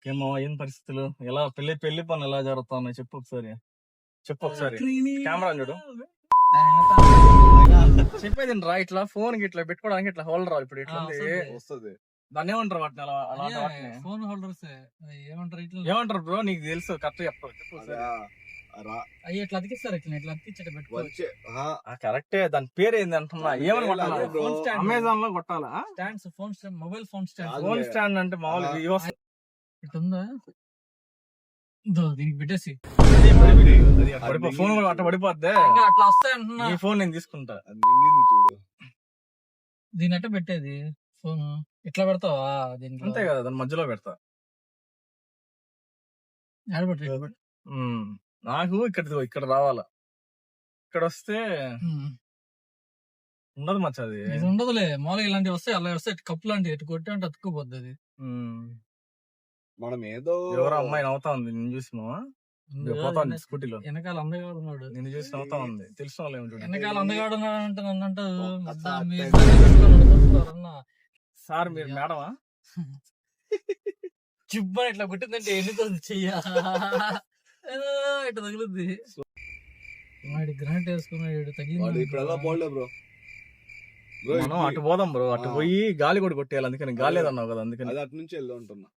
ఏమో ఏం పరిస్థితులు ఎలా పెళ్లి పనులు ఎలా జరుగుతున్నాయి చెప్పు ఒకసారి కెమెరా చూడు చెప్పేది రా ఇట్లా ఫోన్ కి ఇట్లా పెట్టుకోవడానికి ఇట్లా హోల్డర్ ఇప్పుడు ఇట్లా వస్తుంది దాన్ని ఏమంటారు వాటిని అలాంటి ఫోన్ హోల్డర్స్ ఏమంటారు బ్రో నీకు తెలుసు కరెక్ట్ చెప్పు అయ్యి ఇట్లా అతికిస్తారు ఇట్లా అతికిచ్చేట పెట్టుకోవచ్చు కరెక్టే దాని పేరు ఏంది అంటున్నా ఏమని కొట్టాలి అమెజాన్ లో కొట్టాలా stands phone stand mobile phone stand phone stand అంటే మామూలుగా ఇటుందా దీనికి పెట్టేసి ఫోన్ కూడా అట్లా పడిపోద్దే అట్లా వస్తాయి అంటున్నా ఈ ఫోన్ నేను తీసుకుంటా చూడు దీని అట్ట పెట్టేది ఫోన్ ఇట్లా పెడతావా దీనికి అంతే కదా దాని మధ్యలో పెడతా నాకు ఇక్కడ రావాలా ఇక్కడ వస్తే ఉండదు మచ్చది ఇది ఉండదులే మామూలుగా ఇలాంటివి వస్తాయి అలా వస్తాయి కప్పు లాంటివి ఎటు కొట్టి అంటే అతుక్కుపోద్ది అది మనం ఏదో ఎవరో అమ్మాయి నవ్వుతా ఉంది నేను చూసినావా పోతా ఉంది స్కూటీలో వెనకాల అందగాడు ఉన్నాడు నేను చూసి నవ్వుతా ఉంది తెలిసిన వాళ్ళు ఏమిటి వెనకాల అందగాడు ఉన్నాడు అంటే నన్ను అంటారు సార్ మీరు మేడమా చుబ్బని ఇట్లా కొట్టిందంటే ఎన్నితో చెయ్యా ఇట్లా తగులుద్ది వాడి గ్రాంట్ వేసుకున్నాడు తగిలింది ఇప్పుడు ఎలా పోలే బ్రో మనం అటు పోదాం బ్రో అటు పోయి గాలి కూడా కొట్టేయాలి అందుకని గాలి లేదన్నావు కదా అందుకని అది అటు నుంచి వెళ్దా ఉంటున్నా